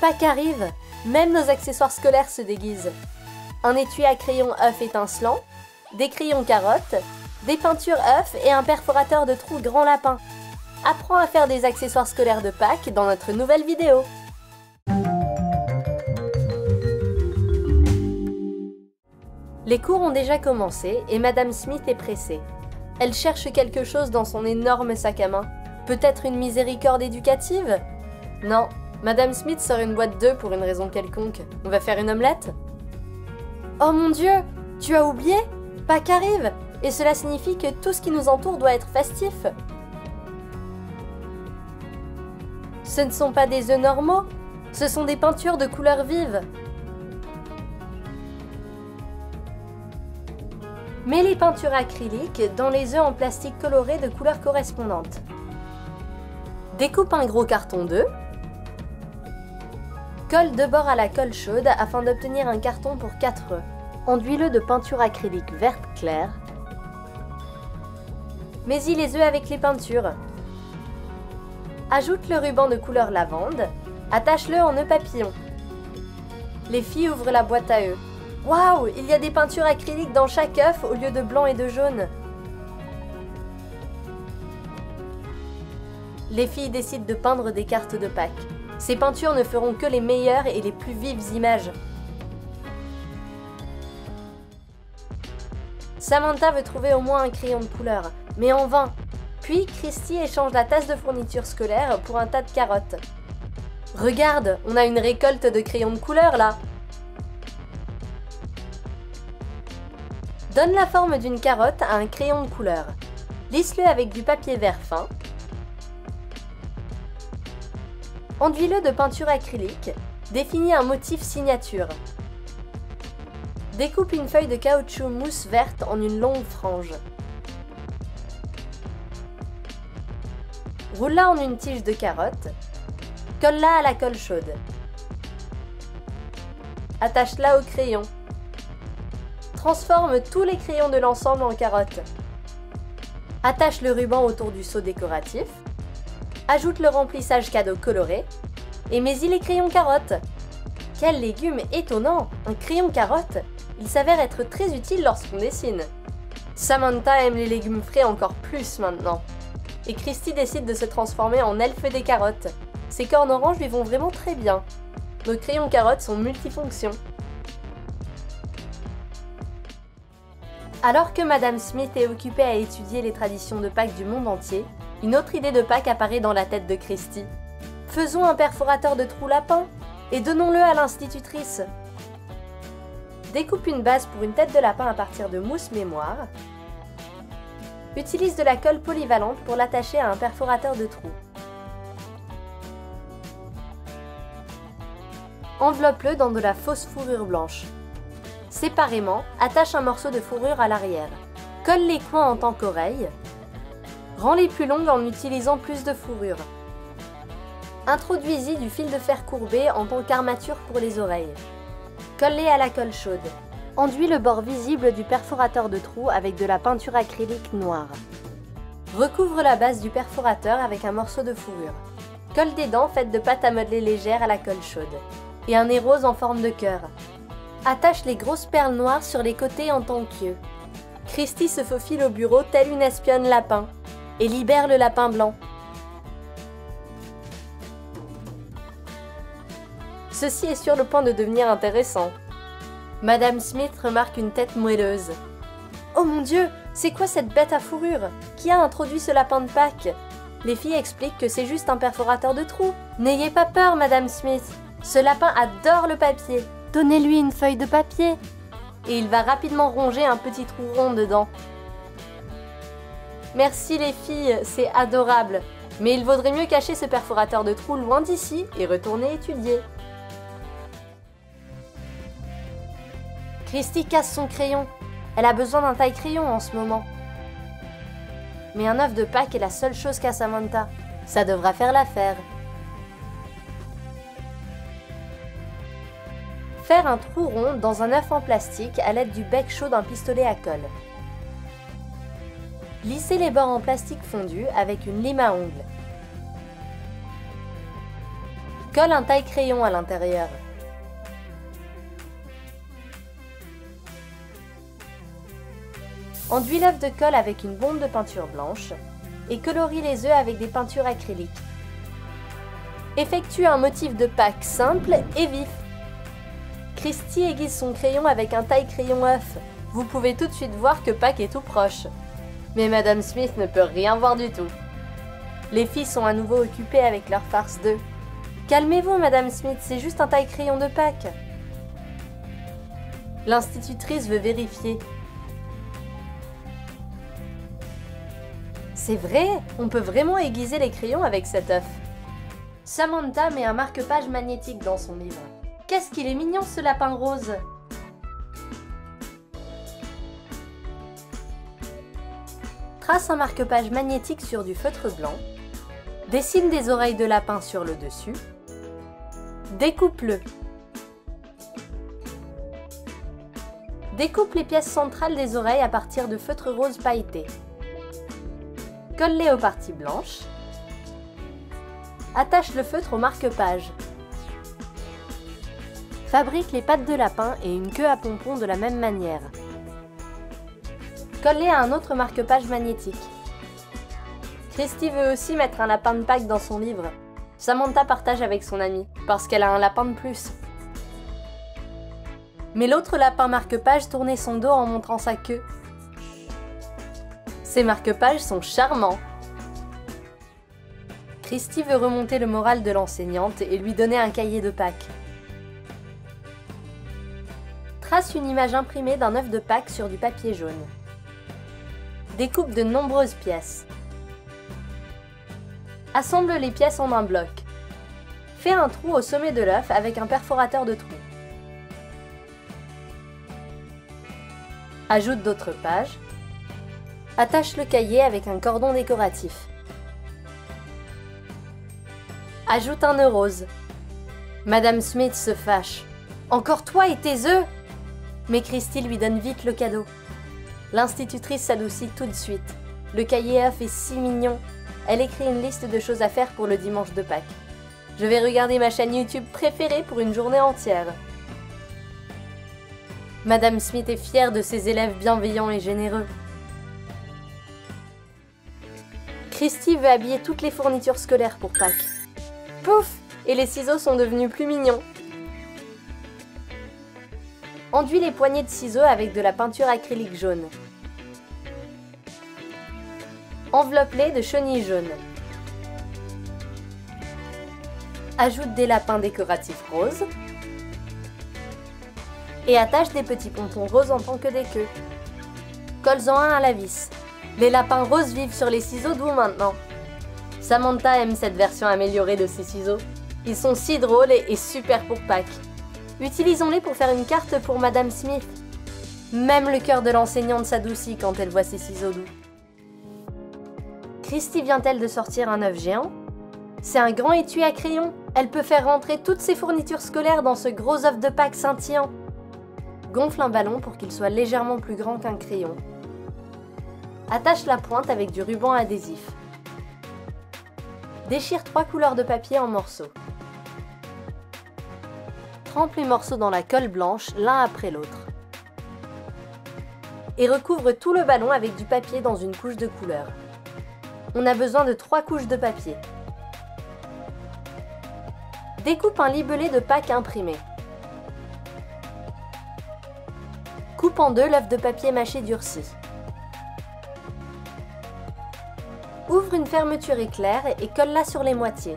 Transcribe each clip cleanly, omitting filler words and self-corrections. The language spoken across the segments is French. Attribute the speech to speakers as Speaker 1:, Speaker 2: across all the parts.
Speaker 1: Pâques arrive, même nos accessoires scolaires se déguisent. Un étui à crayon œuf étincelant, des crayons carottes, des peintures œufs et un perforateur de trous grand lapin. Apprends à faire des accessoires scolaires de Pâques dans notre nouvelle vidéo. Les cours ont déjà commencé et Madame Smith est pressée. Elle cherche quelque chose dans son énorme sac à main. Peut-être une miséricorde éducative? Non, Madame Smith sort une boîte d'œufs pour une raison quelconque. On va faire une omelette? Oh mon Dieu, tu as oublié? Pâques arrive, et cela signifie que tout ce qui nous entoure doit être festif. Ce ne sont pas des œufs normaux, ce sont des peintures de couleurs vives. Mets les peintures acryliques dans les œufs en plastique coloré de couleurs correspondantes. Découpe un gros carton d'œufs. Colle deux bords à la colle chaude afin d'obtenir un carton pour 4 œufs. Enduis-le de peinture acrylique verte claire. Mets-y les œufs avec les peintures. Ajoute le ruban de couleur lavande. Attache-le en nœud papillon. Les filles ouvrent la boîte à œufs. Waouh, il y a des peintures acryliques dans chaque œuf au lieu de blanc et de jaune. Les filles décident de peindre des cartes de Pâques. Ces peintures ne feront que les meilleures et les plus vives images. Samantha veut trouver au moins un crayon de couleur, mais en vain. Puis Christy échange la tasse de fourniture scolaire pour un tas de carottes. Regarde, on a une récolte de crayons de couleur là. Donne la forme d'une carotte à un crayon de couleur. Lisse-le avec du papier vert fin. Enduis-le de peinture acrylique. Définis un motif signature. Découpe une feuille de caoutchouc mousse verte en une longue frange. Roule-la en une tige de carotte. Colle-la à la colle chaude. Attache-la au crayon. Transforme tous les crayons de l'ensemble en carottes. Attache le ruban autour du seau décoratif. Ajoute le remplissage cadeau coloré. Et mets-y les crayons carottes. Quel légume étonnant! Un crayon carotte! Il s'avère être très utile lorsqu'on dessine. Samantha aime les légumes frais encore plus maintenant. Et Christy décide de se transformer en elfe des carottes. Ces cornes oranges lui vont vraiment très bien. Nos crayons carottes sont multifonctions. Alors que Madame Smith est occupée à étudier les traditions de Pâques du monde entier, une autre idée de Pâques apparaît dans la tête de Christy. Faisons un perforateur de trous lapin et donnons-le à l'institutrice. Découpe une base pour une tête de lapin à partir de mousse mémoire. Utilise de la colle polyvalente pour l'attacher à un perforateur de trous. Enveloppe-le dans de la fausse fourrure blanche. Séparément, attache un morceau de fourrure à l'arrière. Colle les coins en tant qu'oreilles. Rends-les plus longues en utilisant plus de fourrure. Introduis-y du fil de fer courbé en tant qu'armature pour les oreilles. Colle-les à la colle chaude. Enduis le bord visible du perforateur de trous avec de la peinture acrylique noire. Recouvre la base du perforateur avec un morceau de fourrure. Colle des dents faites de pâte à modeler légère à la colle chaude. Et un nez rose en forme de cœur. Attache les grosses perles noires sur les côtés en tant qu'yeux. Christy se faufile au bureau telle une espionne lapin et libère le lapin blanc. Ceci est sur le point de devenir intéressant. Madame Smith remarque une tête moelleuse. Oh mon Dieu, c'est quoi cette bête à fourrure? Qui a introduit ce lapin de Pâques? Les filles expliquent que c'est juste un perforateur de trous. N'ayez pas peur, Madame Smith. Ce lapin adore le papier. Donnez-lui une feuille de papier. Et il va rapidement ronger un petit trou rond dedans. Merci les filles, c'est adorable. Mais il vaudrait mieux cacher ce perforateur de trous loin d'ici et retourner étudier. Christy casse son crayon. Elle a besoin d'un taille-crayon en ce moment. Mais un œuf de Pâques est la seule chose qu'a Samantha. Ça devra faire l'affaire. Faire un trou rond dans un œuf en plastique à l'aide du bec chaud d'un pistolet à colle. Lissez les bords en plastique fondu avec une lime à ongles. Colle un taille-crayon à l'intérieur. Enduis l'œuf de colle avec une bombe de peinture blanche et colorie les œufs avec des peintures acryliques. Effectue un motif de Pâques simple et vif. Christy aiguise son crayon avec un taille-crayon œuf. Vous pouvez tout de suite voir que Pâques est tout proche. Mais Madame Smith ne peut rien voir du tout. Les filles sont à nouveau occupées avec leur farce d'œufs. Calmez-vous, Madame Smith, c'est juste un taille-crayon de Pâques. L'institutrice veut vérifier. C'est vrai, on peut vraiment aiguiser les crayons avec cet œuf. Samantha met un marque-page magnétique dans son livre. Qu'est-ce qu'il est mignon ce lapin rose! Trace un marque-page magnétique sur du feutre blanc. Dessine des oreilles de lapin sur le dessus. Découpe-le. Découpe les pièces centrales des oreilles à partir de feutre rose pailleté. Colle-les aux parties blanches. Attache le feutre au marque-page. Fabrique les pattes de lapin et une queue à pompons de la même manière. Colle-les à un autre marque-page magnétique. Christy veut aussi mettre un lapin de Pâques dans son livre. Samantha partage avec son amie, parce qu'elle a un lapin de plus. Mais l'autre lapin marque-page tournait son dos en montrant sa queue. Ces marque-pages sont charmants. Christy veut remonter le moral de l'enseignante et lui donner un cahier de Pâques. Trace une image imprimée d'un œuf de Pâques sur du papier jaune. Découpe de nombreuses pièces. Assemble les pièces en un bloc. Fais un trou au sommet de l'œuf avec un perforateur de trou. Ajoute d'autres pages. Attache le cahier avec un cordon décoratif. Ajoute un nœud rose. Madame Smith se fâche. Encore toi et tes œufs! Mais Christy lui donne vite le cadeau. L'institutrice s'adoucit tout de suite. Le cahier œuf est si mignon. Elle écrit une liste de choses à faire pour le dimanche de Pâques. Je vais regarder ma chaîne YouTube préférée pour une journée entière. Madame Smith est fière de ses élèves bienveillants et généreux. Christy veut habiller toutes les fournitures scolaires pour Pâques. Pouf! Et les ciseaux sont devenus plus mignons. Enduis les poignées de ciseaux avec de la peinture acrylique jaune. Enveloppe-les de chenilles jaunes. Ajoute des lapins décoratifs roses. Et attache des petits pompons roses en tant que des queues. Colle-en un à la vis. Les lapins roses vivent sur les ciseaux doux maintenant. Samantha aime cette version améliorée de ces ciseaux. Ils sont si drôles et super pour Pâques. Utilisons-les pour faire une carte pour Madame Smith. Même le cœur de l'enseignante s'adoucit quand elle voit ces ciseaux doux. Christy vient-elle de sortir un œuf géant? C'est un grand étui à crayon. Elle peut faire rentrer toutes ses fournitures scolaires dans ce gros œuf de Pâques scintillant. Gonfle un ballon pour qu'il soit légèrement plus grand qu'un crayon. Attache la pointe avec du ruban adhésif. Déchire 3 couleurs de papier en morceaux. Trempe les morceaux dans la colle blanche l'un après l'autre. Et recouvre tout le ballon avec du papier dans une couche de couleur. On a besoin de 3 couches de papier. Découpe un libellé de Pâques imprimé. Coupe en deux l'œuf de papier mâché durci. Ouvre une fermeture éclair et colle-la sur les moitiés.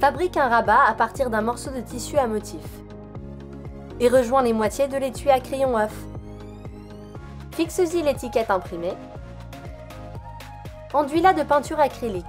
Speaker 1: Fabrique un rabat à partir d'un morceau de tissu à motif. Et rejoins les moitiés de l'étui à crayon œuf. Fixe-y l'étiquette imprimée. Enduis-la de peinture acrylique.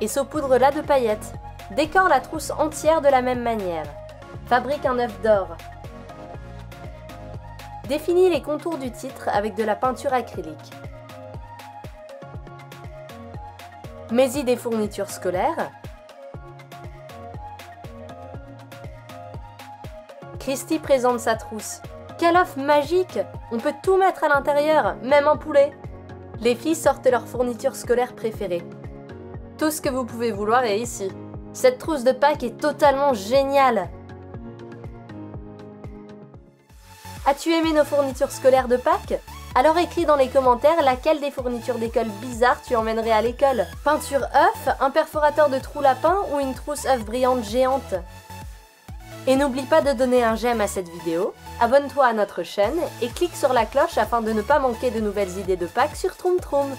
Speaker 1: Et saupoudre-la de paillettes. Décore la trousse entière de la même manière. Fabrique un œuf d'or. Définis les contours du titre avec de la peinture acrylique. Mets-y des fournitures scolaires. Christy présente sa trousse. Quelle offre magique! On peut tout mettre à l'intérieur, même un poulet. Les filles sortent leur fourniture scolaire préférée. Tout ce que vous pouvez vouloir est ici. Cette trousse de Pâques est totalement géniale. As-tu aimé nos fournitures scolaires de Pâques? Alors écris dans les commentaires laquelle des fournitures d'école bizarres tu emmènerais à l'école. Peinture œuf, un perforateur de trou lapin ou une trousse œuf brillante géante? Et n'oublie pas de donner un j'aime à cette vidéo, abonne-toi à notre chaîne et clique sur la cloche afin de ne pas manquer de nouvelles idées de Pâques sur Troom Troom.